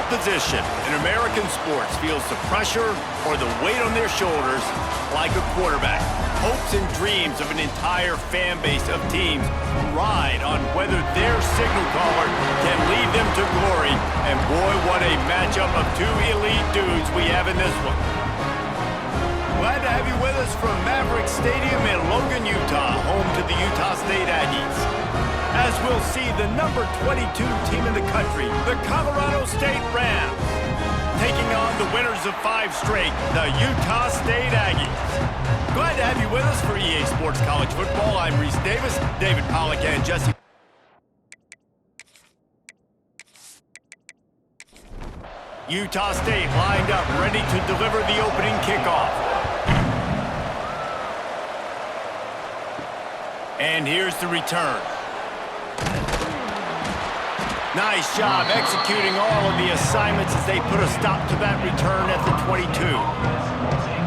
position in American sports feels the pressure or the weight on their shoulders like a quarterback. Hopes and dreams of an entire fan base of teams ride on whether their signal caller can lead them to glory. And boy, what a matchup of two elite dudes we have in this one. Glad to have you with us from Maverick Stadium in Logan, Utah, home to the Utah State Aggies. As we'll see the number 22 team in the country, the Colorado State Rams, taking on the winners of 5 straight, the Utah State Aggies. Glad to have you with us for EA Sports College Football. I'm Reese Davis, David Pollack, and Jesse. Utah State lined up, ready to deliver the opening kickoff. And here's the return. Nice job executing all of the assignments as they put a stop to that return at the 22.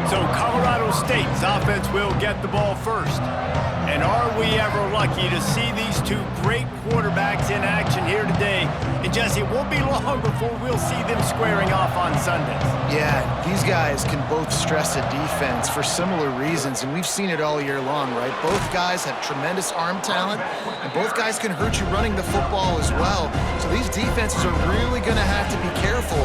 So Colorado State's offense will get the ball first. And are we ever lucky to see these two great quarterbacks in action here today? And Jesse, it won't be long before we'll see them squaring off on Sundays. Yeah, these guys can both stress a defense for similar reasons, and we've seen it all year long, right? Both guys have tremendous arm talent, and both guys can hurt you running the football as well. So these defenses are really going to have to be careful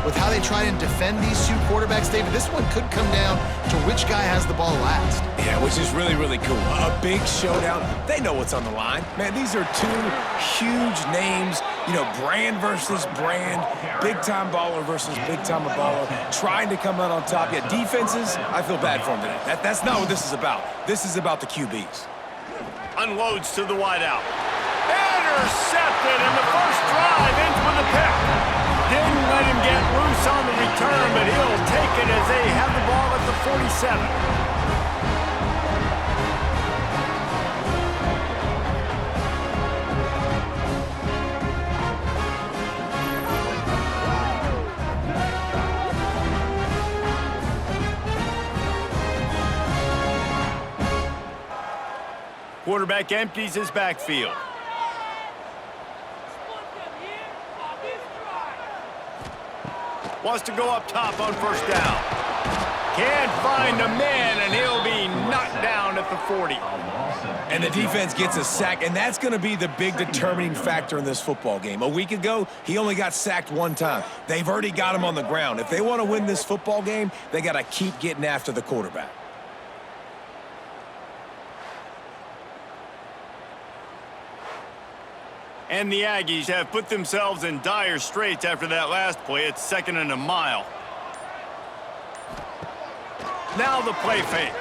with how they try and defend these two quarterbacks. David, this one could come down to which guy has the ball last. Yeah, which is really, really cool. A big showdown. They know what's on the line. Man, these are two huge names, you know, brand versus brand, big-time baller versus big-time baller, trying to come out on top. Yeah, defenses, I feel bad for them today. That's not what this is about. This is about the QBs. Unloads to the wideout. Intercepted in the first drive, ends with a pick. Didn't let him get loose on the return, but he'll take it as they have the ball at the 47. Quarterback empties his backfield. Wants to go up top on first down. Can't find a man, and he'll be knocked down at the 40. And the defense gets a sack, and that's going to be the big determining factor in this football game. A week ago, he only got sacked one time. They've already got him on the ground. If they want to win this football game, they got to keep getting after the quarterback. And the Aggies have put themselves in dire straits after that last play. It's 2nd and a mile. Now the play fake.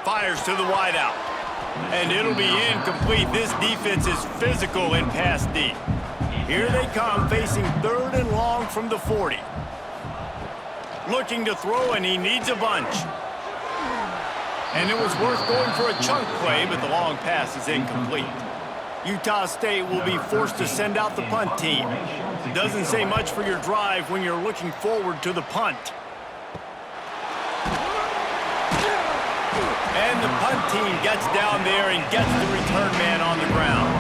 Fires to the wideout. And it'll be incomplete. This defense is physical in pass deep. Here they come, facing 3rd and long from the 40. Looking to throw, and he needs a bunch. And it was worth going for a chunk play, but the long pass is incomplete. Utah State will be forced to send out the punt team. Doesn't say much for your drive when you're looking forward to the punt. And the punt team gets down there and gets the return man on the ground.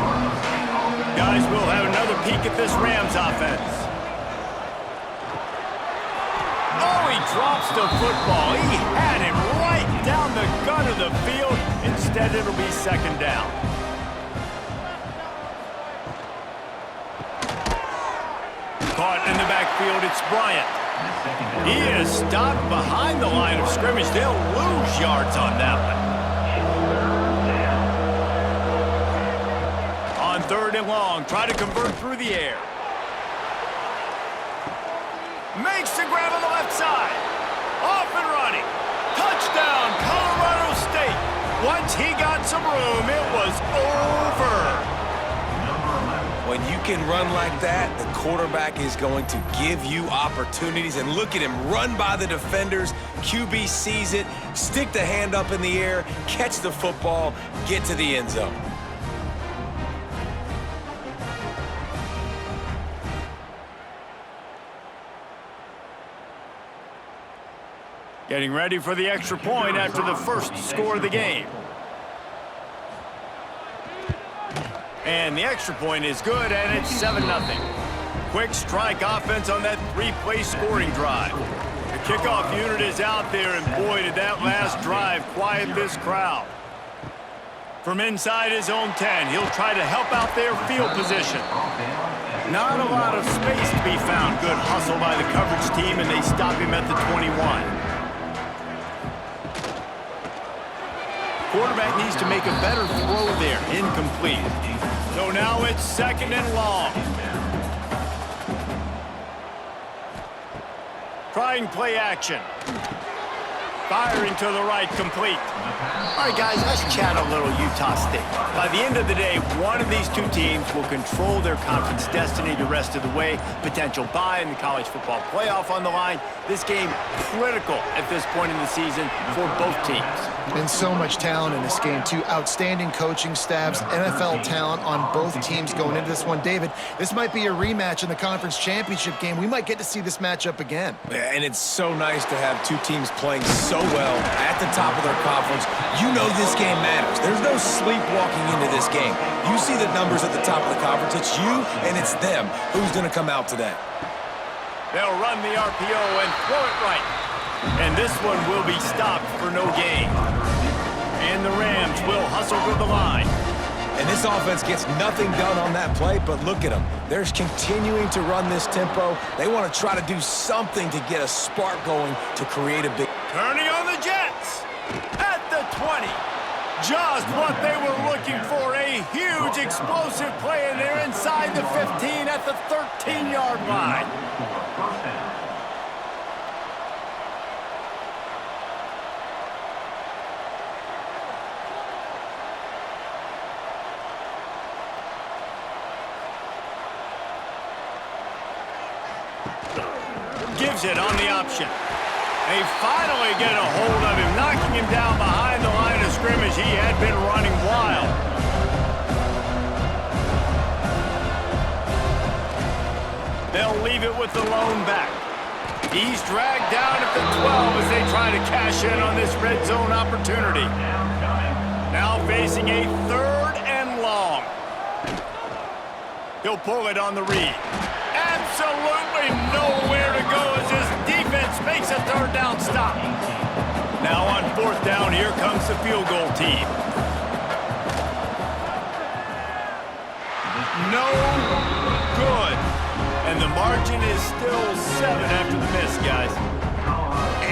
Guys, we'll have another peek at this Rams offense. Oh, he drops the football. He had him right down the gun of the field. Instead, it'll be 2nd down. Caught in the backfield, it's Bryant. He is stopped behind the line of scrimmage. They'll lose yards on that one. On 3rd and long, try to convert through the air. Makes the grab on the left side. Off and running. Touchdown, Colorado State. Once he got some room, it was over. When you can run like that, the quarterback is going to give you opportunities. And look at him run by the defenders. QB sees it, stick the hand up in the air, catch the football, get to the end zone. Getting ready for the extra point after the first score of the game. And the extra point is good, and it's 7-0. quick strike offense on that three-play scoring drive. The kickoff unit is out there, and boy, did that last drive quiet this crowd. From inside his own 10, he'll try to help out their field position. Not a lot of space to be found. Good hustle by the coverage team, and they stop him at the 21. Quarterback needs to make a better throw there. Incomplete. So now it's 2nd and long. Trying play action. Firing to the right, complete. All right, guys, let's chat a little Utah State. By the end of the day, one of these two teams will control their conference destiny the rest of the way. Potential bye in the college football playoff on the line. This game critical at this point in the season for both teams. And so much talent in this game, too. Outstanding coaching staffs, NFL talent on both teams going into this one. David, this might be a rematch in the conference championship game. We might get to see this matchup again. And it's so nice to have two teams playing so well at the top of their conference. You know this game matters. There's no sleepwalking into this game. You see the numbers at the top of the conference. It's you and it's them. Who's going to come out today? They'll run the RPO and throw it right. And this one will be stopped for no gain. And the Rams will hustle to the line. And this offense gets nothing done on that play, but look at them. They're continuing to run this tempo. They want to try to do something to get a spark going to create a big... Turning on the Jets at the 20. Just what they were looking for. A huge explosive play, and they're inside the 15 at the 13-yard line. Gives it on the option. They finally get a hold of him, knocking him down behind the line of scrimmage. He had been running wild. They'll leave it with the lone back. He's dragged down at the 12 as they try to cash in on this red zone opportunity. Now facing a 3rd and long. He'll pull it on the read. Absolutely nowhere to go as his defense makes a 3rd down stop. Now on 4th down, here comes the field goal team. No good. And the margin is still 7 after the miss, guys.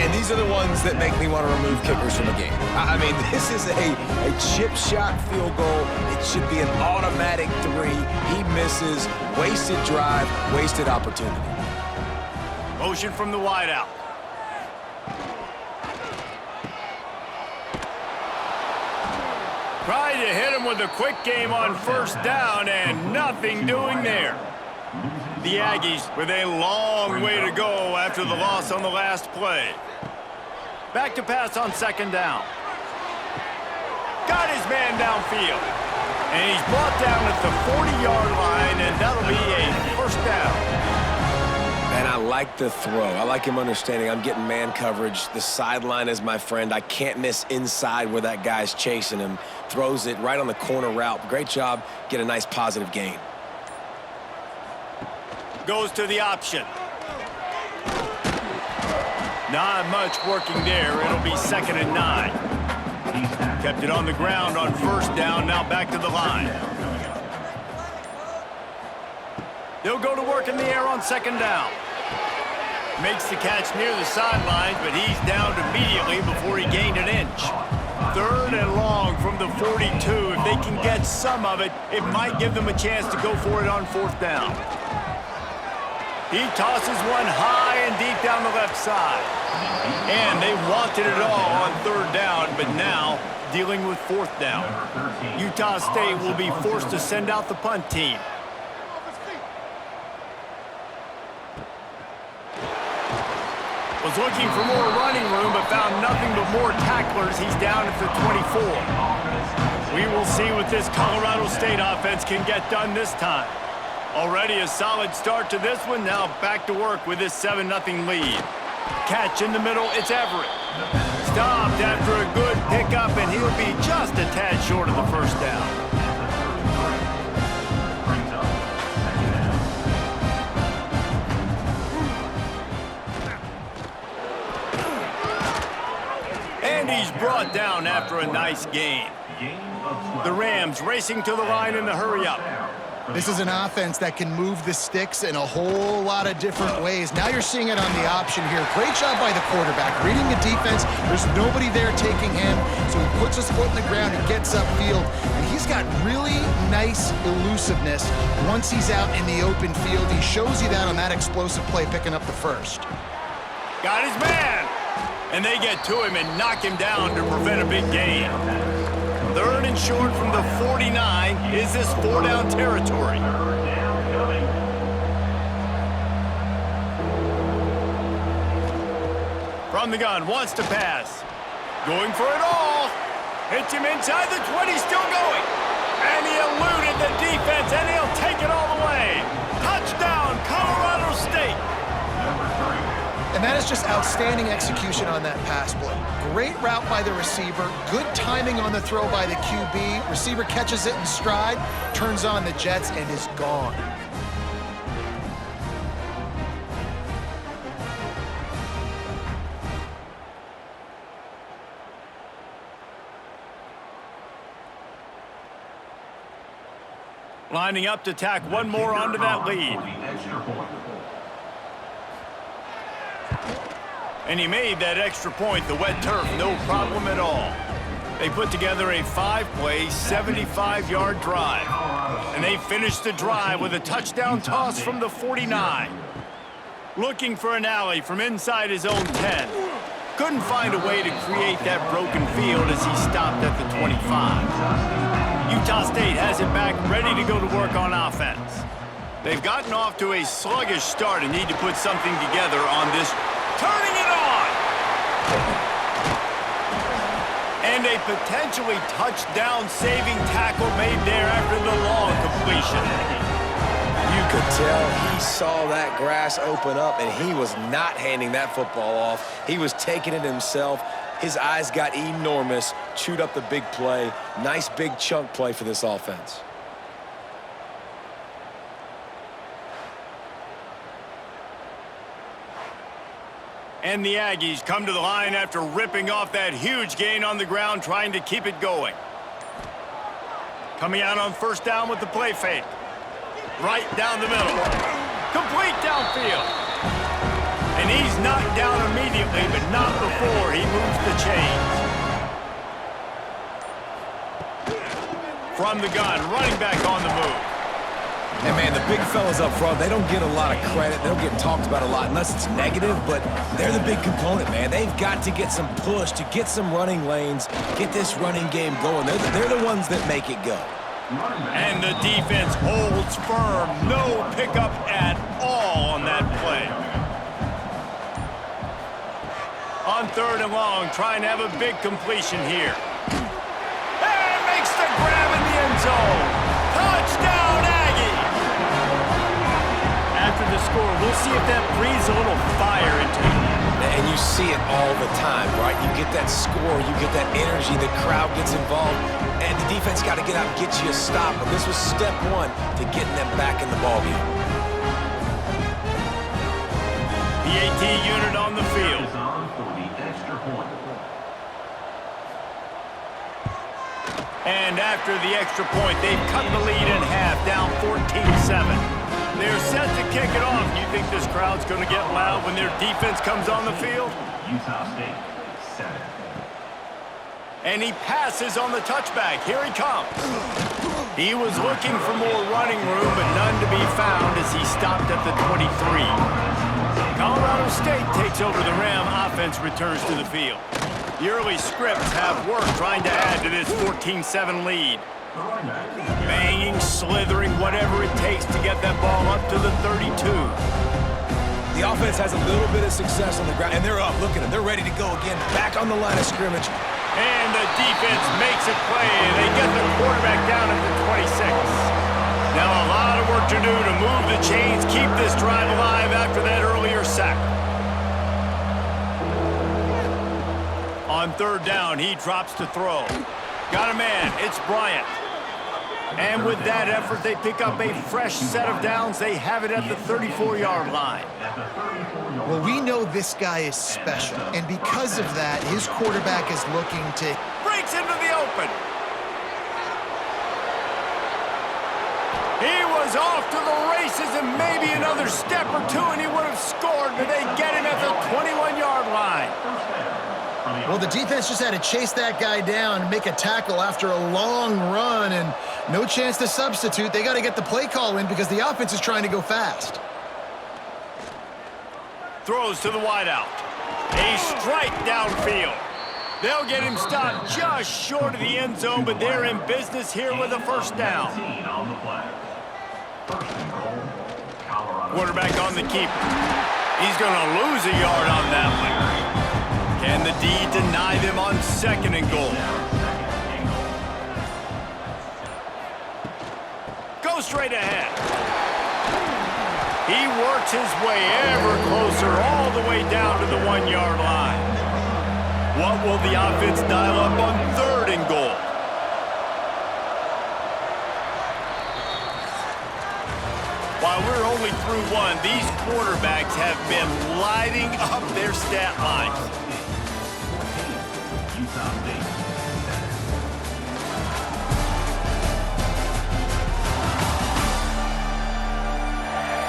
And these are the ones that make me want to remove kickers from a game. I mean, this is a chip shot field goal. It should be an automatic 3. He misses. Wasted drive, wasted opportunity. Motion from the wideout. Tried to hit him with a quick game on 1st down, and nothing doing there. The Aggies with a long way to go after the loss on the last play. Back to pass on 2nd down. Got his man downfield. And he's brought down at the 40-yard line, and that'll be a 1st down. And I like the throw. I like him understanding I'm getting man coverage. The sideline is my friend. I can't miss inside where that guy's chasing him. Throws it right on the corner route. Great job. Get a nice positive gain. Goes to the option. Not much working there. It'll be 2nd and 9. Kept it on the ground on 1st down. Now back to the line. They'll go to work in the air on 2nd down. Makes the catch near the sidelines, but he's downed immediately before he gained an inch. 3rd and long from the 42. If they can get some of it, it might give them a chance to go for it on 4th down. He tosses one high and deep down the left side. And they wanted it all on 3rd down, but now dealing with 4th down. Utah State will be forced to send out the punt team. Was looking for more running room, but found nothing but more tacklers. He's down at the 24. We will see what this Colorado State offense can get done this time. Already a solid start to this one. Now back to work with this 7-0 lead. Catch in the middle, it's Everett. Stopped after a good pickup, and he'll be just a tad short of the 1st down. brought down after a nice gain. The Rams racing to the line in the hurry-up. This is an offense that can move the sticks in a whole lot of different ways. Now you're seeing it on the option here. Great job by the quarterback. Reading the defense, there's nobody there taking him, so he puts his foot in the ground and gets upfield. And he's got really nice elusiveness once he's out in the open field. He shows you that on that explosive play, picking up the first. Got his man! And they get to him and knock him down to prevent a big gain. 3rd and short from the 49. Is this 4-down territory? From the gun, wants to pass. Going for it all. Hits him inside the 20, still going. And he eluded the defense, and he'll take it all the way. Touchdown, Colorado State. And that is just outstanding execution on that pass play. Great route by the receiver, good timing on the throw by the QB. Receiver catches it in stride, turns on the jets, and is gone. Lining up to tack one more onto that lead. And he made that extra point, the wet turf, no problem at all. They put together a 5-play, 75-yard drive. And they finished the drive with a touchdown toss from the 49. Looking for an alley from inside his own 10. Couldn't find a way to create that broken field as he stopped at the 25. Utah State has it back, ready to go to work on offense. They've gotten off to a sluggish start and need to put something together on this. Turning it on! And a potentially touchdown-saving tackle made there after the long completion. You could tell he saw that grass open up, and he was not handing that football off. He was taking it himself. His eyes got enormous, chewed up the big play. Nice big chunk play for this offense. And the Aggies come to the line after ripping off that huge gain on the ground, trying to keep it going. Coming out on 1st down with the play fake. Right down the middle. Complete downfield. And he's knocked down immediately, but not before he moves the chains. From the gun, running back on the move. And, man, the big fellas up front, they don't get a lot of credit. They don't get talked about a lot unless it's negative, but they're the big component, man. They've got to get some push, to get some running lanes, get this running game going. They're the ones that make it go. And the defense holds firm. No pickup at all on that play. On 3rd and long, trying to have a big completion here. And makes the grab in the end zone. Touchdown, Aggies! After the score, we'll see if that breathes a little fire into you. And you see it all the time, right? You get that score, you get that energy, the crowd gets involved, and the defense got to get out and get you a stop. But this was step one to getting them back in the ballgame. PAT unit on the field. And after the extra point, they've cut the lead in half, down 14-7. They're set to kick it off. You think this crowd's going to get loud when their defense comes on the field? Utah State, 7. And he passes on the touchback. Here he comes. He was looking for more running room, but none to be found as he stopped at the 23. Colorado State takes over the Ram. Offense returns to the field. The early scripts have worked trying to add to this 14-7 lead. Banging, slithering, whatever it takes to get that ball up to the 32. The offense has a little bit of success on the ground, and they're up. Look at them. They're ready to go again. Back on the line of scrimmage. And the defense makes it play. They get the quarterback down at the 26. Now a lot of work to do to move the chains, keep this drive alive after that earlier sack. On 3rd down, he drops to throw. Got a man. It's Bryant. And with that effort, they pick up a fresh set of downs. They have it at the 34-yard line. Well, we know this guy is special, and because of that, his quarterback is looking to... Breaks into the open. He was off to the races, and maybe another step or two, and he would have scored, but they get him at the 21-yard line. Well, the defense just had to chase that guy down and make a tackle after a long run, and no chance to substitute. They got to get the play call in because the offense is trying to go fast. Throws to the wideout. A strike downfield. They'll get him stopped just short of the end zone, but they're in business here with a first down. Quarterback on the keeper. He's going to lose a yard on that one. Can the D deny them on 2nd and goal? Go straight ahead. He works his way ever closer all the way down to the 1-yard line. What will the offense dial up on 3rd and goal? While we're only through one, these quarterbacks have been lighting up their stat lines.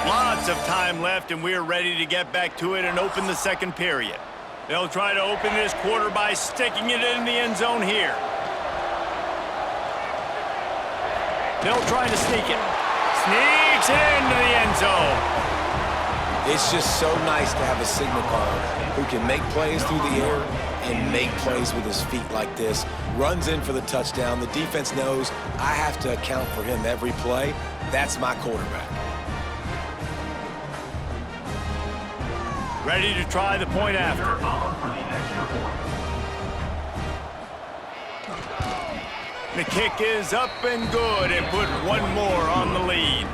Lots of time left, and we're ready to get back to it and open the 2nd period. They'll try to open this quarter by sticking it in the end zone here. They'll try to sneak it. Sneaks it into the end zone. It's just so nice to have a signal caller who can make plays through the air and make plays with his feet like this. Runs in for the touchdown. The defense knows I have to account for him every play. That's my quarterback. Ready to try the point after. The kick is up and good and put one more on the lead.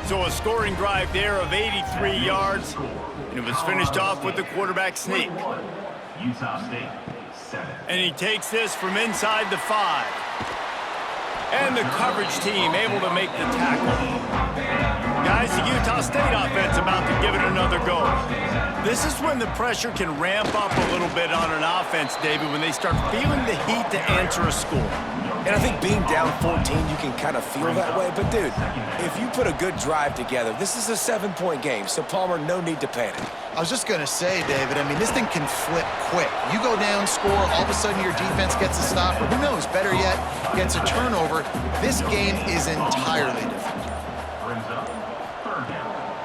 So a scoring drive there of 83 yards, and it was finished off with the quarterback sneak. And he takes this from inside the 5. And the coverage team able to make the tackle. Guys, the Utah State offense about to give it another go. This is when the pressure can ramp up a little bit on an offense, David, when they start feeling the heat to answer a score. And I think being down 14, you can kind of feel that way. But, dude, if you put a good drive together, this is a 7-point game. So, Palmer, no need to panic. I was just going to say, David, I mean, this thing can flip quick. You go down, score, all of a sudden your defense gets a stop, or who knows, better yet, gets a turnover. This game is entirely different.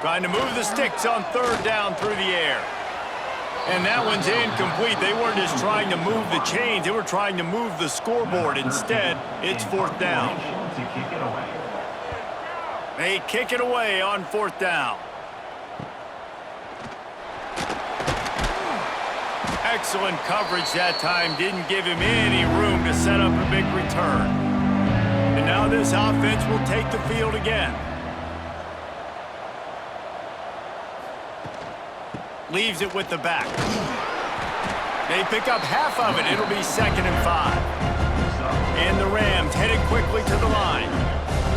Trying to move the sticks on 3rd down through the air. And that one's incomplete. They weren't just trying to move the chains. They were trying to move the scoreboard. Instead, it's 4th down. They kick it away on 4th down. Excellent coverage that time. Didn't give him any room to set up a big return. And now this offense will take the field again. Leaves it with the back. They pick up half of it. It'll be 2nd and 5. And the Rams headed quickly to the line.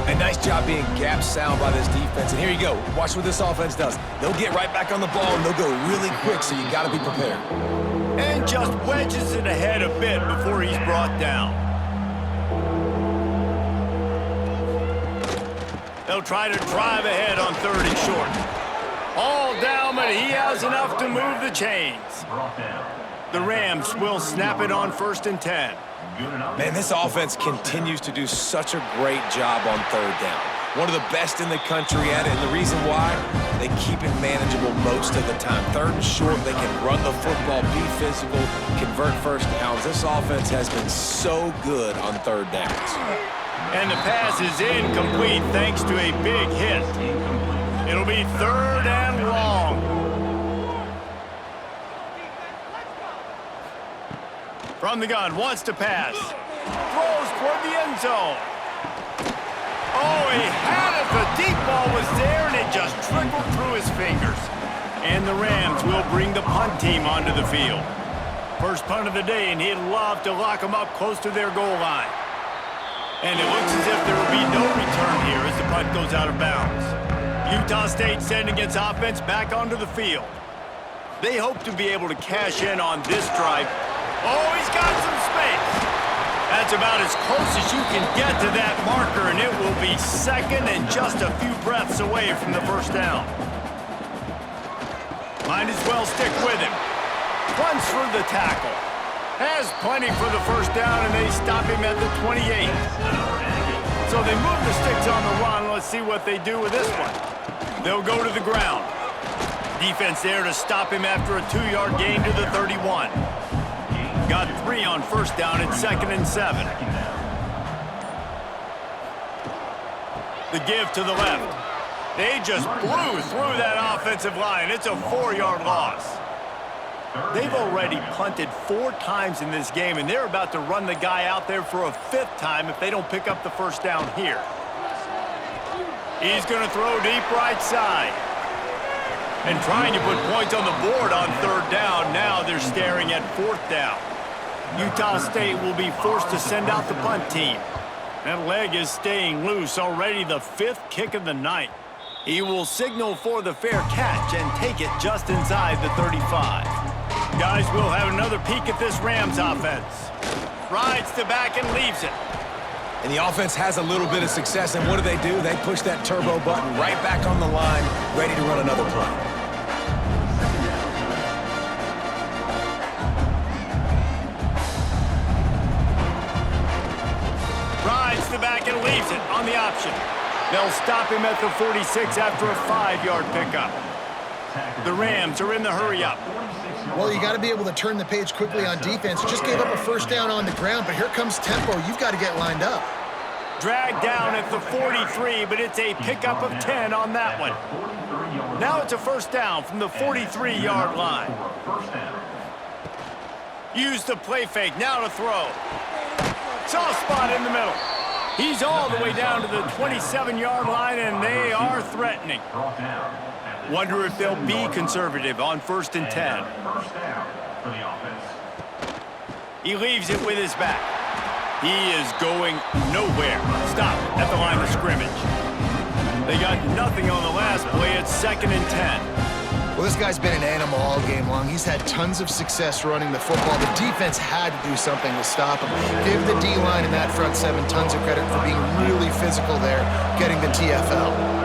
A nice job being gap sound by this defense. And here you go. Watch what this offense does. They'll get right back on the ball, and they'll go really quick, so you got to be prepared. And just wedges it ahead a bit before he's brought down. They'll try to drive ahead on 3rd and short. All down, but he has enough to move the chains. The Rams will snap it on 1st and 10. Man, this offense continues to do such a great job on 3rd down. One of the best in the country at it, and the reason why, they keep it manageable most of the time. 3rd and short, they can run the football, be physical, convert first downs. This offense has been so good on 3rd downs. And the pass is incomplete thanks to a big hit. It'll be 3rd and long. From the gun, wants to pass. Throws toward the end zone. Oh, he had it. The deep ball was there, and it just trickled through his fingers. And the Rams will bring the punt team onto the field. First punt of the day, and he'd love to lock them up close to their goal line. And it looks as if there will be no return here as the punt goes out of bounds. Utah State sending its offense back onto the field. They hope to be able to cash in on this drive. Oh, he's got some space. That's about as close as you can get to that marker, and it will be second and just a few breaths away from the first down. Might as well stick with him. Runs for the tackle. Has plenty for the first down, and they stop him at the 28. So they move the sticks on the run. Let's see what they do with this one. They'll go to the ground. Defense there to stop him after a 2-yard gain to the 31. Got 3 on first down at 2nd and 7. The give to the left. They just blew through that offensive line. It's a 4-yard loss. They've already punted 4 times in this game, and they're about to run the guy out there for a 5th time if they don't pick up the first down here. He's going to throw deep right side. And trying to put points on the board on 3rd down. Now they're staring at 4th down. Utah State will be forced to send out the punt team. That leg is staying loose. Already the 5th kick of the night. He will signal for the fair catch and take it just inside the 35. Guys, we'll have another peek at this Rams offense. Rides to back and leaves it. And the offense has a little bit of success, and what do? They push that turbo button right back on the line, ready to run another play. Rides the back and leaves it on the option. They'll stop him at the 46 after a 5-yard pickup. The Rams are in the hurry-up. Well, you got to be able to turn the page quickly on defense. You just gave up a first down on the ground, but here comes tempo. You've got to get lined up. Dragged down at the 43, but it's a pickup of 10 on that one. Now it's a first down from the 43-yard line. Use the play fake, now to throw. Soft spot in the middle. He's all the way down to the 27-yard line, and they are threatening. Wonder if they'll be conservative on 1st and 10. He leaves it with his back. He is going nowhere. Stop at the line of scrimmage. They got nothing on the last play. It's 2nd and 10. Well, this guy's been an animal all game long. He's had tons of success running the football. The defense had to do something to stop him. Give the D-line and that front 7 tons of credit for being really physical there, getting the TFL.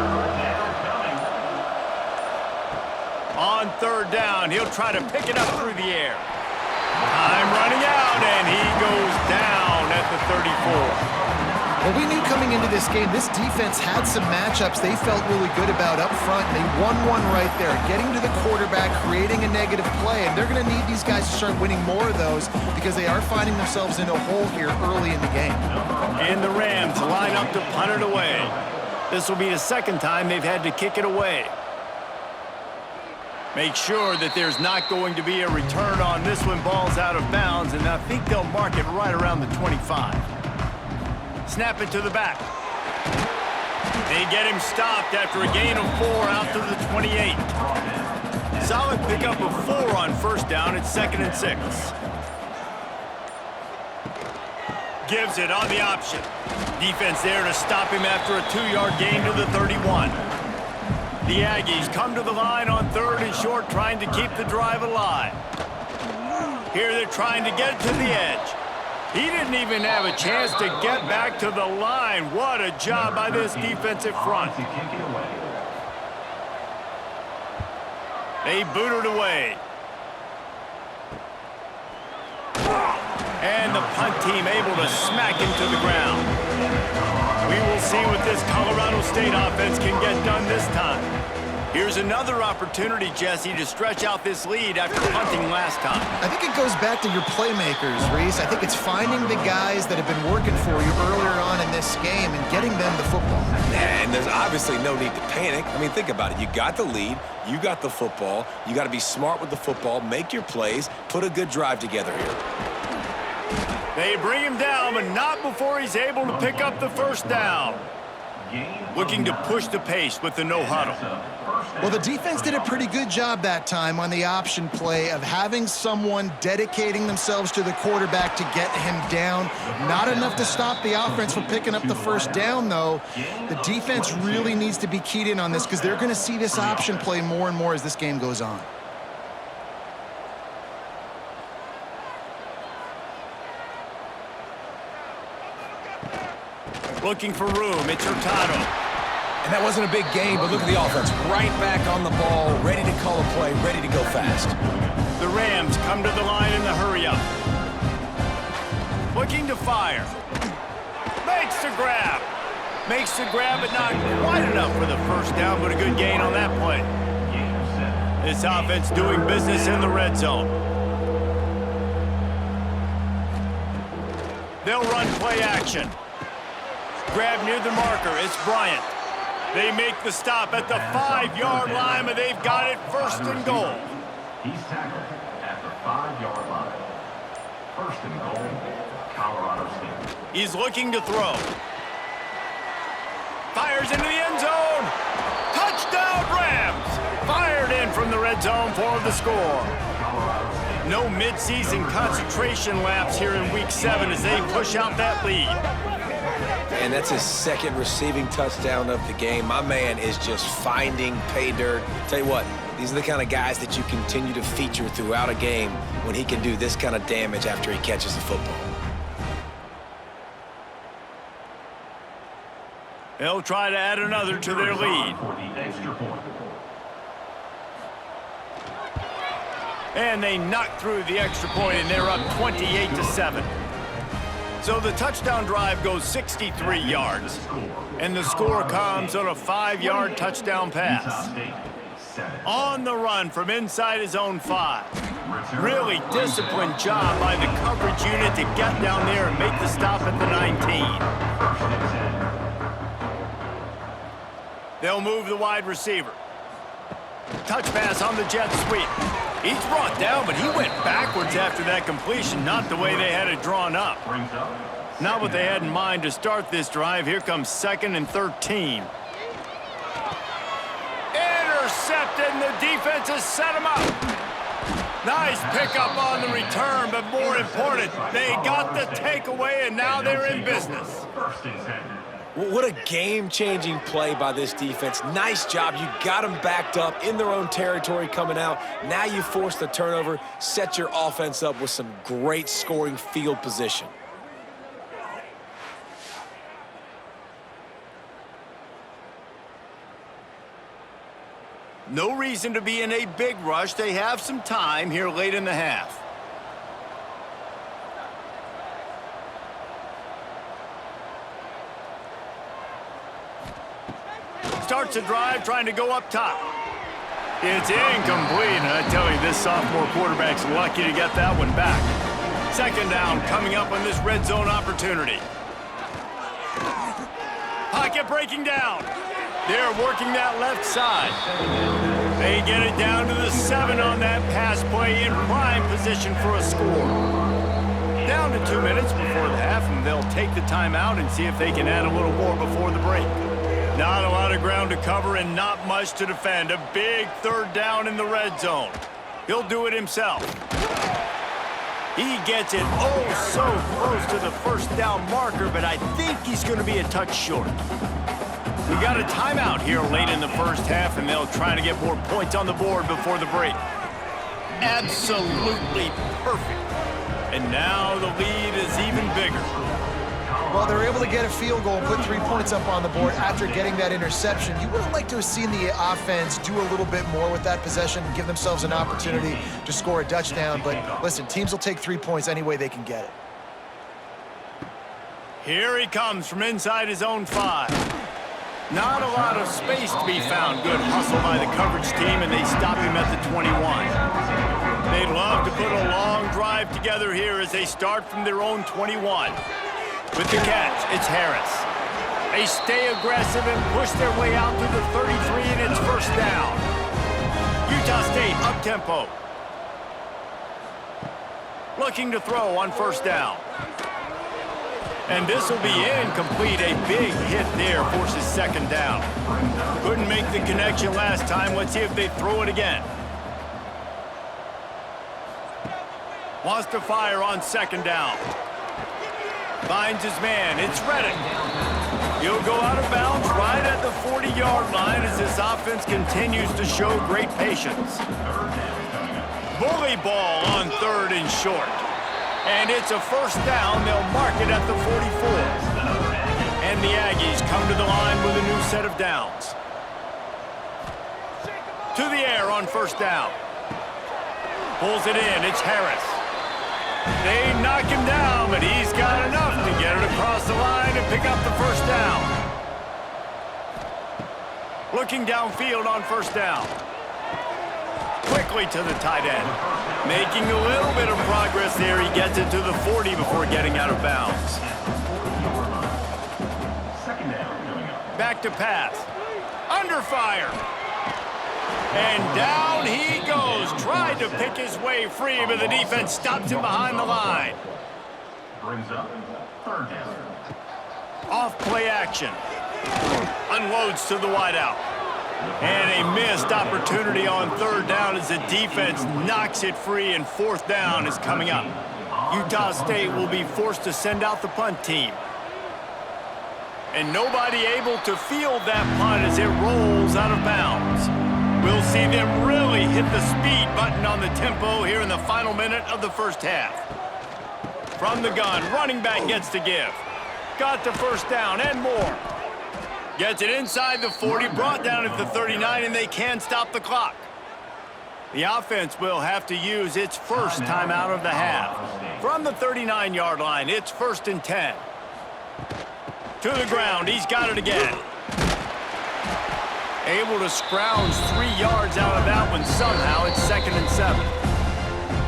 On 3rd down, he'll try to pick it up through the air. Time running out, and he goes down at the 34. Well, we knew coming into this game, this defense had some matchups they felt really good about up front. They won one right there, getting to the quarterback, creating a negative play, and they're going to need these guys to start winning more of those because they are finding themselves in a hole here early in the game. And the Rams line up to punt it away. This will be the 2nd time they've had to kick it away. Make sure that there's not going to be a return on this when ball's out of bounds, and I think they'll mark it right around the 25. Snap it to the back. They get him stopped after a gain of 4 out to the 28. Solid pickup of 4 on first down at 2nd and 6. Gives it on the option. Defense there to stop him after a 2-yard gain to the 31. The Aggies come to the line on 3rd and short, trying to keep the drive alive. Here they're trying to get it to the edge. He didn't even have a chance to get back to the line. What a job by this defensive front. They boot it away. And the punt team able to smack him to the ground. We will see what this Colorado State offense can get done this time. Here's another opportunity, Jesse, to stretch out this lead after punting last time. I think it goes back to your playmakers, Reese. I think it's finding the guys that have been working for you earlier on in this game and getting them the football. And there's obviously no need to panic. I mean, think about it. You got the lead. You got the football. You got to be smart with the football, make your plays, put a good drive together here. They bring him down, but not before he's able to pick up the first down. looking to push the pace with the no huddle. Well, the defense did a pretty good job that time on the option play of having someone dedicating themselves to the quarterback to get him down. Not enough to stop the offense from picking up the first down, though. The defense really needs to be keyed in on this because they're going to see this option play more and more as this game goes on. Looking for room, it's Hurtado. And that wasn't a big gain, but look at the offense. Right back on the ball, ready to call a play, ready to go fast. The Rams come to the line in the hurry-up. Looking to fire. Makes the grab. Makes the grab, but not quite enough for the first down, but a good gain on that play. This offense doing business in the red zone. They'll run play action. Grab near the marker, it's Bryant. They make the stop at the 5-yard line, but they've got it first and goal. He's tackled at the 5-yard line. First and goal, Colorado State. He's looking to throw. Fires into the end zone. Touchdown, Rams! Fired in from the red zone for the score. No midseason concentration laps here in Week 7 as they push out that lead. And that's his second receiving touchdown of the game. My man is just finding pay dirt. Tell you what, these are the kind of guys that you continue to feature throughout a game when he can do this kind of damage after he catches the football. They'll try to add another to their lead. And they knock through the extra point, and they're up 28-7. So the touchdown drive goes 63 yards, and the score comes on a 5-yard touchdown pass. On the run from inside his own 5. Really disciplined job by the coverage unit to get down there and make the stop at the 19. They'll move the wide receiver. Touch pass on the jet sweep. He's brought down, but he went backwards after that completion, not the way they had it drawn up. Not what they had in mind to start this drive. Here comes 2nd and 13. Intercepted, and the defense has set him up. Nice pickup on the return, but more important, they got the takeaway, and now they're in business. What a game-changing play by this defense. Nice job. You got them backed up in their own territory coming out. Now you force the turnover, set your offense up with some great scoring field position. No reason to be in a big rush. They have some time here late in the half. Starts a drive trying to go up top. It's incomplete, and I tell you, this sophomore quarterback's lucky to get that one back. 2nd down coming up on this red zone opportunity. Pocket breaking down. They're working that left side. They get it down to the 7 on that pass play in prime position for a score. Down to 2 minutes before the half, and they'll take the timeout and see if they can add a little more before the break. Not a lot of ground to cover and not much to defend. A big 3rd down in the red zone. He'll do it himself. He gets it so close to the first down marker, but I think he's going to be a touch short. We got a timeout here late in the first half, and they'll try to get more points on the board before the break. Absolutely perfect. And now the lead is even bigger. Well, they're able to get a field goal and put 3 points up on the board after getting that interception. You would have liked to have seen the offense do a little bit more with that possession and give themselves an opportunity to score a touchdown. But listen, teams will take 3 points any way they can get it. Here he comes from inside his own 5. Not a lot of space to be found. Good hustle by the coverage team, and they stop him at the 21. They'd love to put a long drive together here as they start from their own 21. With the catch, it's Harris. They stay aggressive and push their way out to the 33, and it's first down. Utah State up-tempo. Looking to throw on first down. And this will be incomplete. A big hit there forces second down. Couldn't make the connection last time. Let's see if they throw it again. Wants to fire on second down. Finds his man. It's Reddick. He'll go out of bounds right at the 40-yard line as this offense continues to show great patience. Bully ball on third and short. And it's a first down. They'll mark it at the 44. And the Aggies come to the line with a new set of downs. To the air on first down. Pulls it in. It's Harris. They knock him down, but he's got enough to get it across the line and pick up the first down. Looking downfield on first down. Quickly to the tight end. Making a little bit of progress there. He gets it to the 40 before getting out of bounds. Back to pass. Under fire. And down he goes. Tried to pick his way free, but the defense stops him behind the line. Brings up third down. Off play action. Unloads to the wideout. And a missed opportunity on third down as the defense knocks it free, and fourth down is coming up. Utah State will be forced to send out the punt team. And nobody able to field that punt as it rolls out of bounds. We'll see them really hit the speed button on the tempo here in the final minute of the first half. From the gun, running back gets to give. Got the first down and more. Gets it inside the 40, brought down at the 39, and they can stop the clock. The offense will have to use its first timeout of the half. From the 39-yard line, it's 1st and 10. To the ground, he's got it again. Able to scrounge 3 yards out of that one somehow. It's 2nd and 7.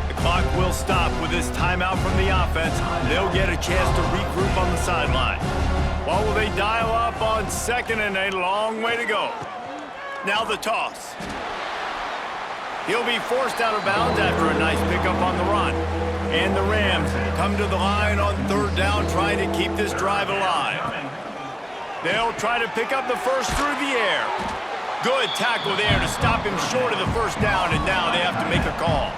The clock will stop with this timeout from the offense. They'll get a chance to regroup on the sideline. What will they dial up on 2nd and a long way to go? Now the toss. He'll be forced out of bounds after a nice pickup on the run. And the Rams come to the line on third down, trying to keep this drive alive. They'll try to pick up the first through the air. Good tackle there to stop him short of the first down, and now they have to make a call.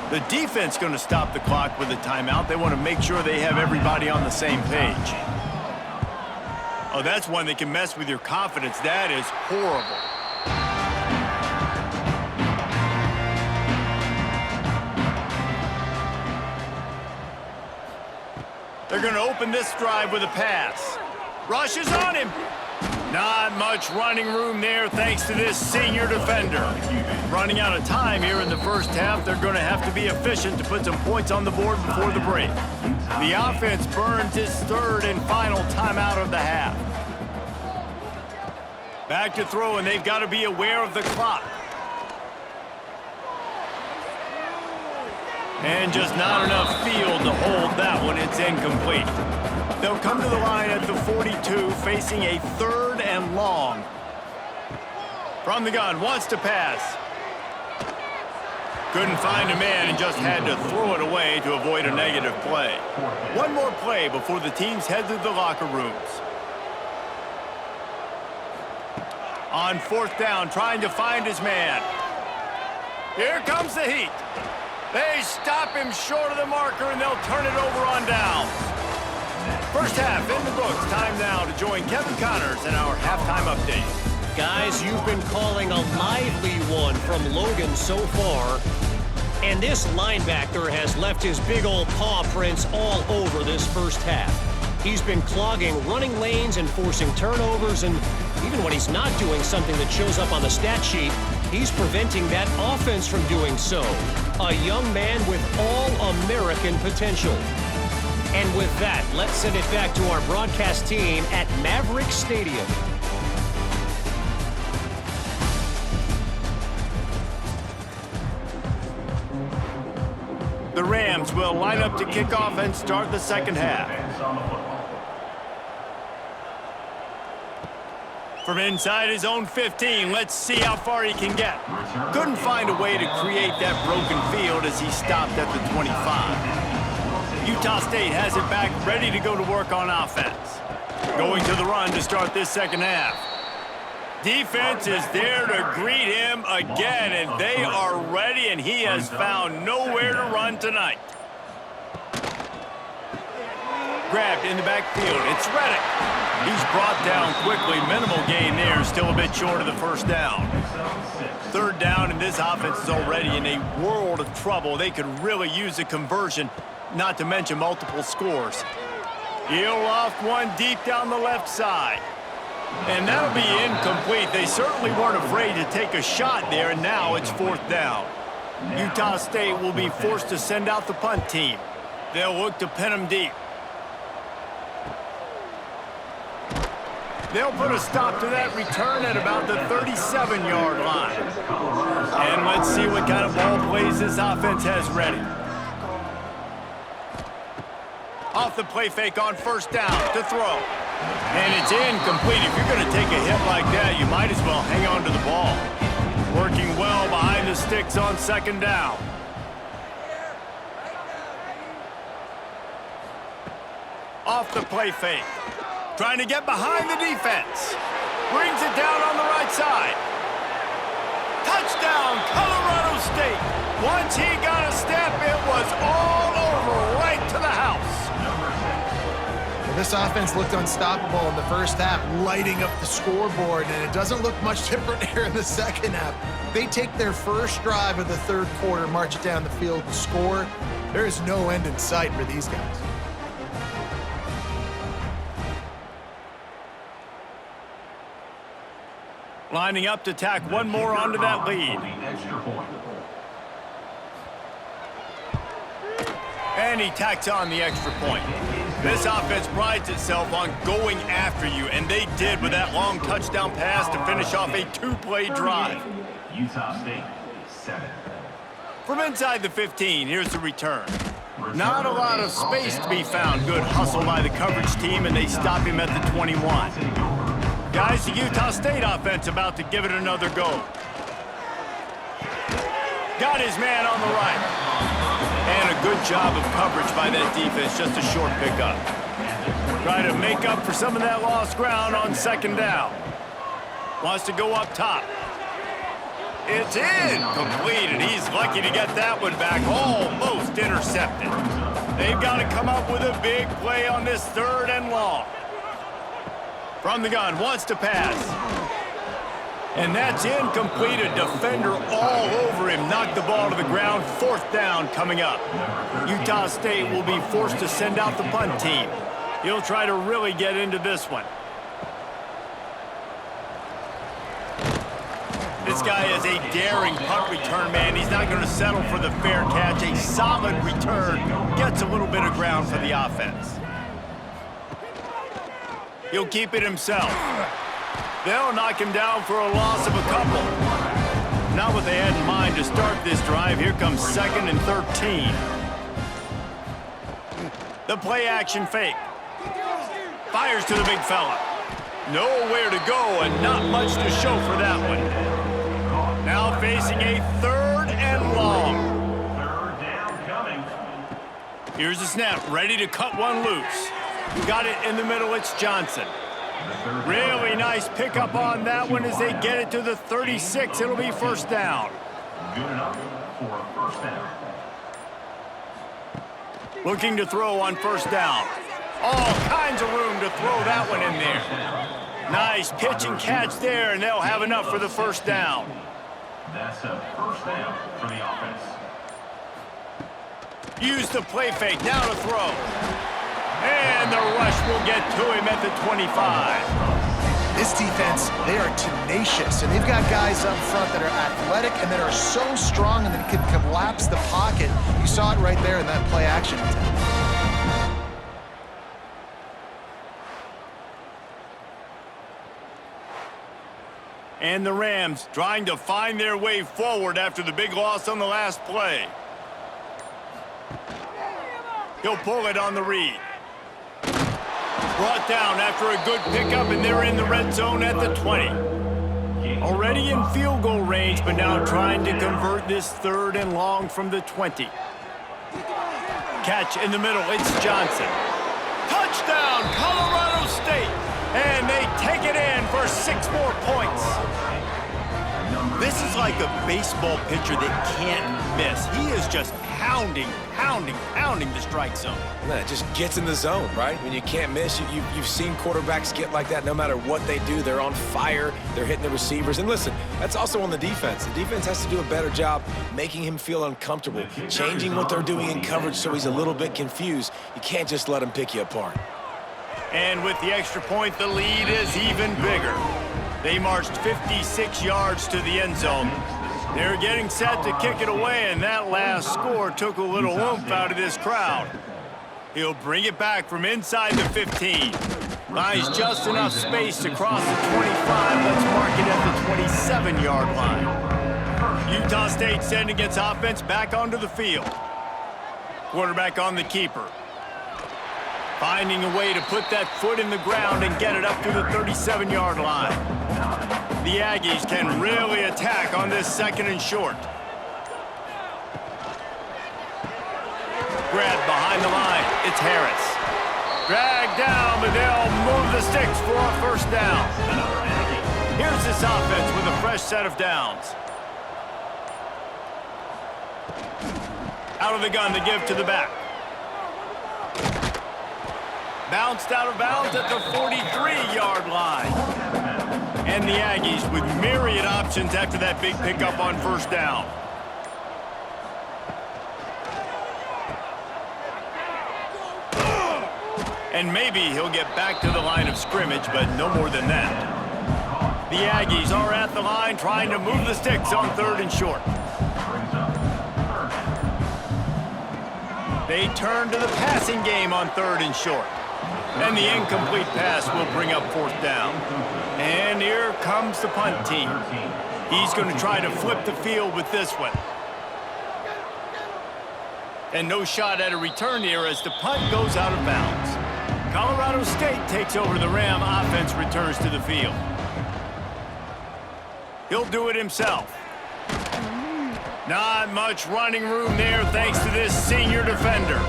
The defense going to stop the clock with a timeout. They want to make sure they have everybody on the same page. Oh, that's one that can mess with your confidence. That is horrible. They're going to open this drive with a pass. Rushes on him. Not much running room there thanks to this senior defender. Running out of time here in the first half. They're going to have to be efficient to put some points on the board before the break. The offense burns its third and final timeout of the half. Back to throw, and they've got to be aware of the clock. And just not enough field to hold that one. It's incomplete. They'll come to the line at the 42, facing a 3rd and long. From the gun, wants to pass. Couldn't find a man and just had to throw it away to avoid a negative play. One more play before the teams head to the locker rooms. On 4th down, trying to find his man. Here comes the heat. They stop him short of the marker, and they'll turn it over on downs. First half in the books. Time now to join Kevin Connors in our halftime update. Guys, you've been calling a lively one from Logan so far. And this linebacker has left his big old paw prints all over this first half. He's been clogging running lanes and forcing turnovers, and even when he's not doing something that shows up on the stat sheet, he's preventing that offense from doing so. A young man with all-American potential. And with that, let's send it back to our broadcast team at Maverick Stadium. The Rams will line up to kick off and start the second half. From inside his own 15, let's see how far he can get. Couldn't find a way to create that broken field as he stopped at the 25. Utah State has it back, ready to go to work on offense. Going to the run to start this second half. Defense is there to greet him again, and they are ready, and he has found nowhere to run tonight. Grabbed in the backfield. It's Reddick. He's brought down quickly. Minimal gain there. Still a bit short of the first down. Third down, and this offense is already in a world of trouble. They could really use a conversion, not to mention multiple scores. He'll loft one deep down the left side. And that'll be incomplete. They certainly weren't afraid to take a shot there, and now it's fourth down. Utah State will be forced to send out the punt team. They'll look to pin them deep. They'll put a stop to that return at about the 37-yard line. And let's see what kind of ball plays this offense has ready. Off the play fake on first down to throw. And it's incomplete. If you're going to take a hit like that, you might as well hang on to the ball. Working well behind the sticks on second down. Off the play fake. Trying to get behind the defense. Brings it down on the right side. Touchdown, Colorado State. Once he got a step, it was all over, right to the house. Well, this offense looked unstoppable in the first half, lighting up the scoreboard, and it doesn't look much different here in the second half. They take their first drive of the third quarter, march it down the field, and score. There is no end in sight for these guys. Lining up to tack one more onto that lead. And he tacks on the extra point. This offense prides itself on going after you, and they did with that long touchdown pass to finish off a two-play drive. Utah State, 7. From inside the 15, here's the return. Not a lot of space to be found. Good hustle by the coverage team, and they stop him at the 21. Guys, the Utah State offense about to give it another go. Got his man on the right. And a good job of coverage by that defense, just a short pickup. Try to make up for some of that lost ground on second down. Wants to go up top. It's incomplete, and he's lucky to get that one back, almost intercepted. They've got to come up with a big play on this third and long. From the gun, wants to pass. And that's incomplete. A defender all over him. Knocked the ball to the ground. Fourth down coming up. Utah State will be forced to send out the punt team. He'll try to really get into this one. This guy is a daring punt return man. He's not going to settle for the fair catch. A solid return. Gets a little bit of ground for the offense. He'll keep it himself. They'll knock him down for a loss of a couple. Not what they had in mind to start this drive. Here comes 2nd and 13. The play action fake. Fires to the big fella. Nowhere to go and not much to show for that one. Now facing a third and long. Third down coming. Here's the snap, ready to cut one loose. Got it in the middle, it's Johnson. Really nice pickup on that one as they get it to the 36. It'll be first down. Good enough for a first down. Looking to throw on first down. All kinds of room to throw that one in there. Nice pitch and catch there, and they'll have enough for the first down. That's a first down for the offense. Use the play fake, now to throw. And the rush will get to him at the 25. This defense, they are tenacious, and they've got guys up front that are athletic and that are so strong and that can collapse the pocket. You saw it right there in that play action attempt. And the Rams trying to find their way forward after the big loss on the last play. He'll pull it on the read. Brought down after a good pickup, and they're in the red zone at the 20. Already in field goal range, but now trying to convert this third and long from the 20. catch in the middle. It's Johnson. Touchdown, Colorado State. And they take it in for 6 more points. This is like a baseball pitcher that can't miss. He is just pounding the strike zone. And then it just gets in the zone, right? When you can't miss, you've seen quarterbacks get like that no matter what they do. They're on fire. They're hitting the receivers. And listen, that's also on the defense. The defense has to do a better job making him feel uncomfortable, changing what they're doing in coverage so he's a little bit confused. You can't just let him pick you apart. And with the extra point, the lead is even bigger. They marched 56 yards to the end zone. They're getting set to kick it away, and that last score took a little oomph out of this crowd. He'll bring it back from inside the 15. Buys just enough space to cross the 25. Let's mark it at the 27-yard line. Utah State sending its offense back onto the field. Quarterback on the keeper. Finding a way to put that foot in the ground and get it up to the 37-yard line. The Aggies can really attack on this 2nd and short. Grabbed behind the line. It's Harris. Dragged down, but they'll move the sticks for a 1st down. Here's this offense with a fresh set of downs. Out of the gun, the give to the back. Bounced out of bounds at the 43-yard line. And the Aggies with myriad options after that big pickup on 1st down. And maybe he'll get back to the line of scrimmage, but no more than that. The Aggies are at the line trying to move the sticks on 3rd and short. They turn to the passing game on 3rd and short. And the incomplete pass will bring up 4th down. And here comes the punt team. He's going to try to flip the field with this one. And no shot at a return here as the punt goes out of bounds. Colorado State takes over the Ram. Offense returns to the field. He'll do it himself. Not much running room there thanks to this senior defender.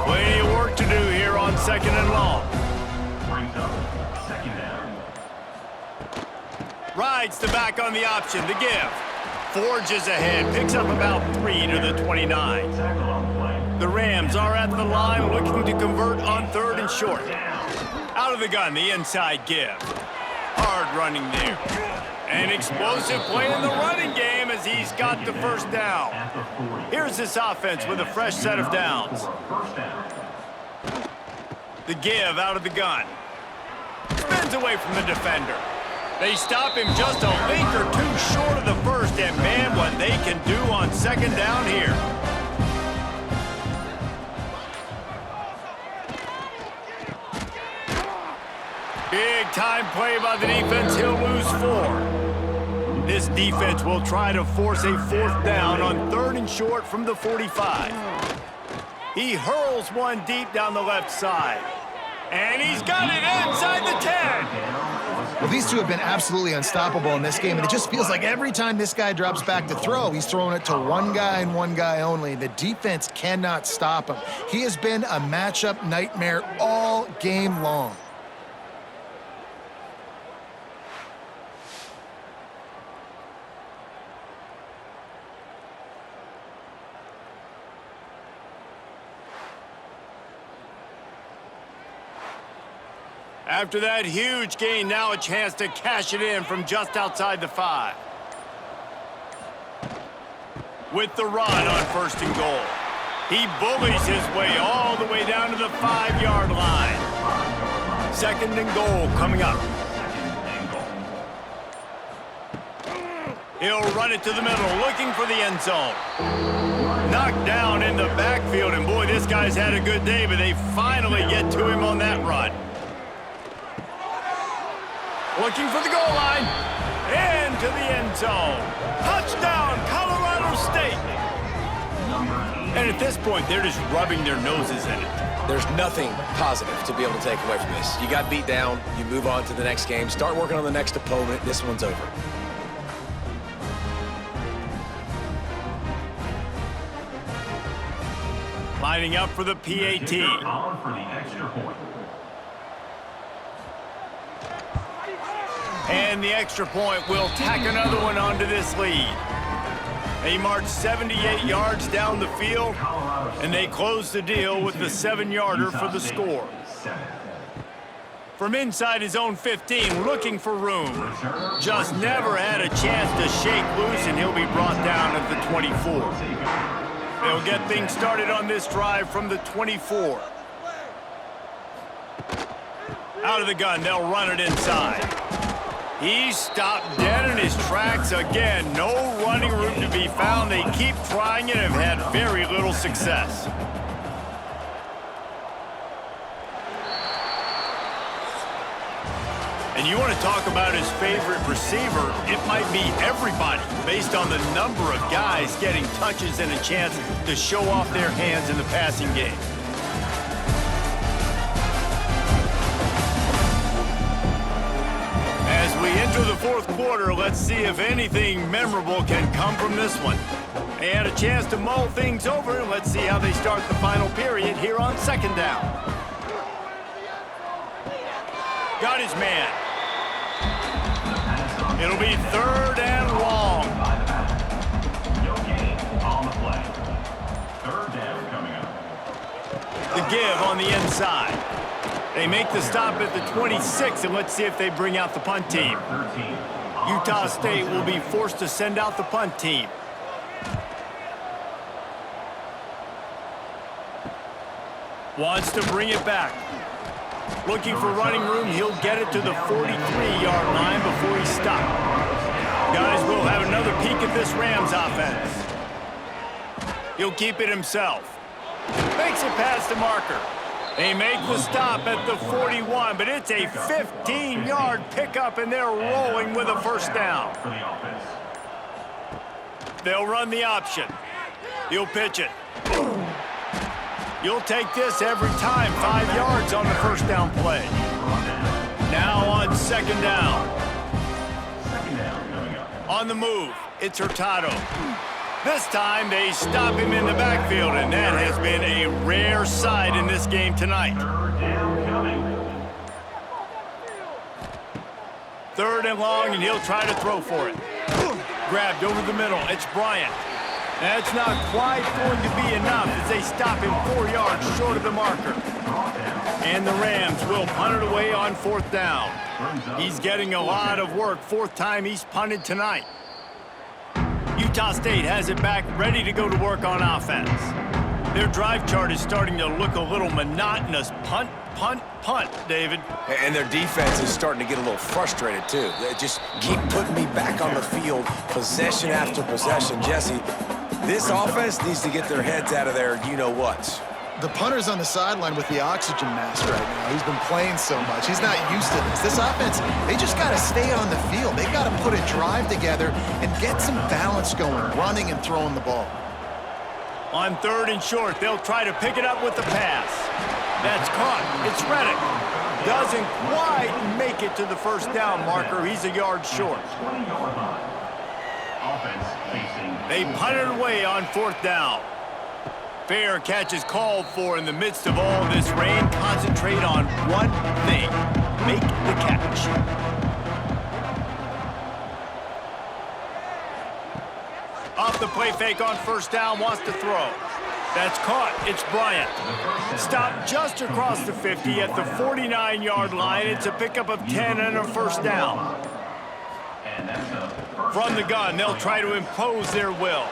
Plenty of work to do here on 2nd and long. Brings up 2nd down. Rides the back on the option, the give. Forges ahead, picks up about 3 to the 29. The Rams are at the line looking to convert on 3rd and short. Out of the gun, the inside give. Hard running there. An explosive play in the running game as he's got the 1st down. Here's this offense with a fresh set of downs. The give out of the gun. Spins away from the defender. They stop him just a link or 2 short of the 1st, and man, what they can do on 2nd down here. Big time play by the defense. He'll lose 4. This defense will try to force a 4th down on 3rd and short from the 45. He hurls one deep down the left side. And he's got it inside the 10. Well, these two have been absolutely unstoppable in this game, and it just feels like every time this guy drops back to throw, he's throwing it to one guy and one guy only. The defense cannot stop him. He has been a matchup nightmare all game long. After that huge gain, now a chance to cash it in from just outside the 5. With the run on 1st and goal. He bullies his way all the way down to the 5-yard line. 2nd and goal coming up. He'll run it to the middle, looking for the end zone. Knocked down in the backfield, and boy, this guy's had a good day, but they finally get to him on that run. Looking for the goal line. Into the end zone. Touchdown, Colorado State. And at this point, they're just rubbing their noses in it. There's nothing positive to be able to take away from this. You got beat down. You move on to the next game. Start working on the next opponent. This one's over. lining up for the PAT. On for the extra point. And the extra point will tack another one onto this lead. They march 78 yards down the field, and they close the deal with the 7-yarder for the score. From inside his own 15, looking for room. Just never had a chance to shake loose, and he'll be brought down at the 24. They'll get things started on this drive from the 24. Out of the gun, they'll run it inside. He's stopped dead in his tracks again. No running room to be found. They keep trying and have had very little success. And you want to talk about his favorite receiver, it might be everybody based on the number of guys getting touches and a chance to show off their hands in the passing game. As we enter the fourth quarter, let's see if anything memorable can come from this one. They had a chance to mull things over, and let's see how they start the final period here on second down. Got his man. It'll be third and long. On the play. Third down coming up. The give on the inside. They make the stop at the 26, and let's see if they bring out the punt team. Utah State will be forced to send out the punt team. Wants to bring it back. Looking for running room, he'll get it to the 43-yard line before he's stopped. Guys will have another peek at this Rams offense. He'll keep it himself. Makes it past the marker. They make the stop at the 41, but it's a 15-yard pickup, and they're rolling with a first down. They'll run the option. He'll pitch it. You'll take this every time. 5 yards on the first down play. Now on second down. On the move, it's Hurtado. This time they stop him in the backfield, and that has been a rare sight in this game tonight. Third and long, and he'll try to throw for it. Grabbed over the middle. It's Bryant. That's not quite going to be enough as they stop him 4 yards short of the marker. And the Rams will punt it away on fourth down. He's getting a lot of work. Fourth time he's punted tonight. Utah State has it back, ready to go to work on offense. Their drive chart is starting to look a little monotonous. Punt, punt, punt, David. And their defense is starting to get a little frustrated, too. They just keep putting me back on the field, possession after possession. Jesse, this offense needs to get their heads out of their you-know-whats. The punter's on the sideline with the oxygen mask right now. He's been playing so much. He's not used to this. This offense, they just got to stay on the field. They've got to put a drive together and get some balance going, running and throwing the ball. On third and short, they'll try to pick it up with the pass. That's caught. It's Reddick. Doesn't quite make it to the first down marker. He's a yard short. They punt it away on fourth down. Fair catch is called for in the midst of all this rain. Concentrate on one thing. Make the catch. Off the play fake on first down, wants to throw. That's caught. It's Bryant. Stopped just across the 50 at the 49-yard line. It's a pickup of 10 and a first down. From the gun, they'll try to impose their will.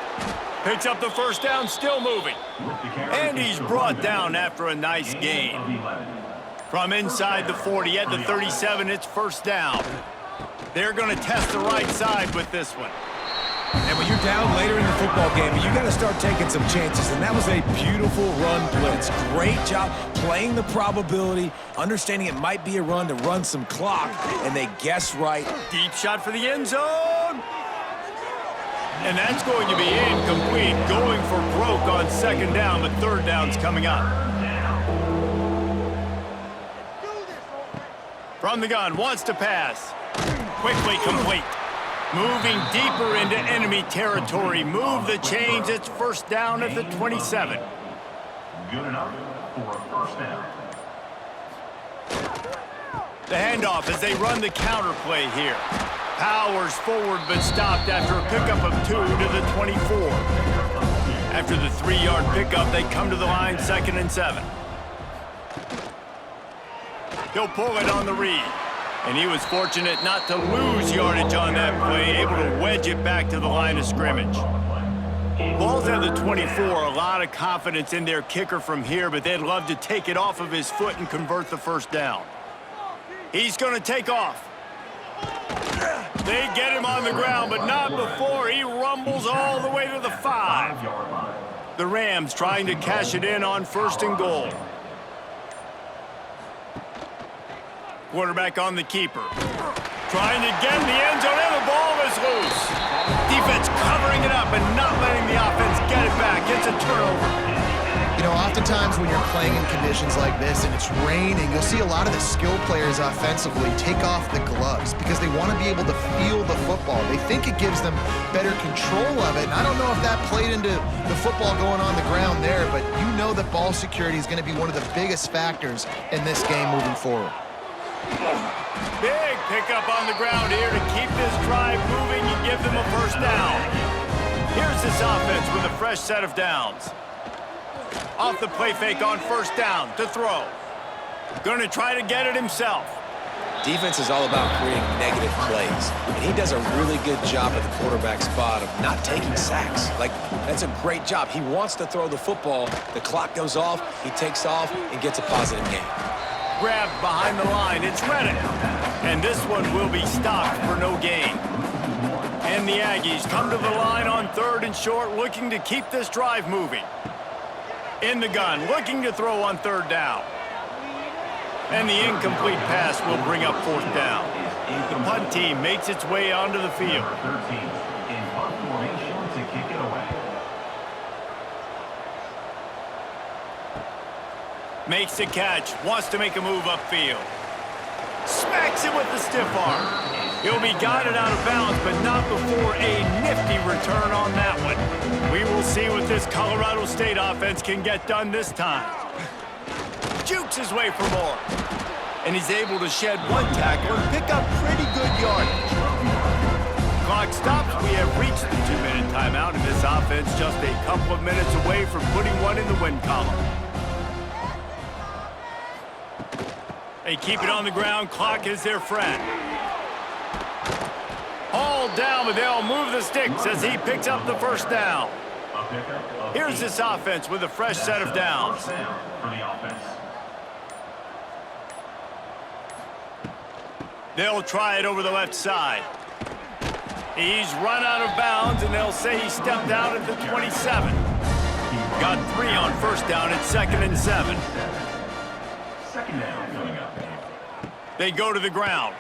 Picks up the first down, still moving. And he's brought down after a nice gain. From inside the 40 at the 37, it's first down. They're going to test the right side with this one. And when you're down later in the football game, you got to start taking some chances. And that was a beautiful run blitz. Great job playing the probability, understanding it might be a run to run some clock, and they guessed right. Deep shot for the end zone. And that's going to be incomplete. Going for broke on second down, but third down's coming up. From the gun, wants to pass. Quickly complete. Moving deeper into enemy territory. Move the chains. It's first down at the 27. good enough for a first down. The handoff as they run the counter play here. Powers forward but stopped after a pickup of 2 to the 24. After the 3-yard pickup, they come to the line 2nd and 7. He'll pull it on the read. And he was fortunate not to lose yardage on that play, able to wedge it back to the line of scrimmage. Ball's at the 24, a lot of confidence in their kicker from here, but they'd love to take it off of his foot and convert the first down. He's going to take off. They get him on the ground, but not before he rumbles all the way to the 5. The Rams trying to cash it in on 1st and goal. Quarterback on the keeper. Trying to get in the end zone, and the ball is loose. Defense covering it up and not letting the offense get it back. It's a turnover. You know, oftentimes when you're playing in conditions like this and it's raining, you'll see a lot of the skill players offensively take off the gloves because they want to be able to feel the football. They think it gives them better control of it. And I don't know if that played into the football going on the ground there, but you know that ball security is going to be one of the biggest factors in this game moving forward. Big pickup on the ground here to keep this drive moving and give them a first down. Here's this offense with a fresh set of downs. Off the play fake on 1st down to throw. Going to try to get it himself. Defense is all about creating negative plays, and he does a really good job at the quarterback spot of not taking sacks. Like, that's a great job. He wants to throw the football. The clock goes off, he takes off, and gets a positive gain. Grabbed behind the line, it's Reddick. And this one will be stopped for no gain. And the Aggies come to the line on 3rd and short, looking to keep this drive moving. In the gun, looking to throw on 3rd down. And the incomplete pass will bring up 4th down. The punt team makes its way onto the field. 13 in punt formation to kick it away. Makes the catch, wants to make a move upfield. Smacks it with the stiff arm. He'll be guided out of bounds, but not before a nifty return on that one. We will see what this Colorado State offense can get done this time. Jukes his way for more. And he's able to shed 1 tackle and pick up pretty good yardage. Clock stops. We have reached the 2-minute timeout, and this offense just a couple of minutes away from putting one in the win column. They keep it on the ground. Clock is their friend. All down, but they'll move the sticks as he picks up the first down. Here's this offense with a fresh set of downs. They'll try it over the left side. He's run out of bounds, and they'll say he stepped out at the 27. Got 3 on 1st down at 2nd and 7. Second down coming up. They go to the ground.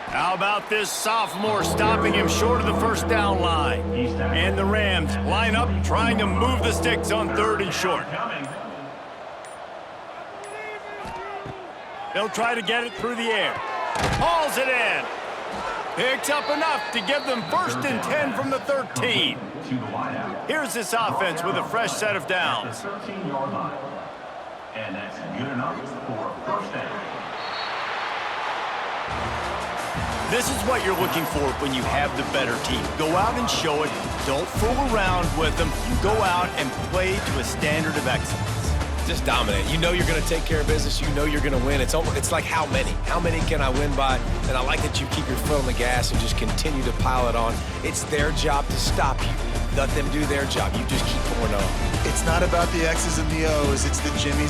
How about this sophomore stopping him short of the 1st down line? And the Rams line up trying to move the sticks on 3rd and short. They'll try to get it through the air. Hauls it in. Picks up enough to give them 1st and 10 from the 13. Here's this offense with a fresh set of downs. 13-yard line. And that's good enough for a first down. This is what you're looking for when you have the better team. Go out and show it. Don't fool around with them. Go out and play to a standard of excellence. Just dominate. You know you're going to take care of business. You know you're going to win. It's like how many? How many can I win by? And I like that you keep your foot on the gas and just continue to pile it on. It's their job to stop you. Let them do their job. You just keep pouring on. It's not about the X's and the O's. It's the Jimmys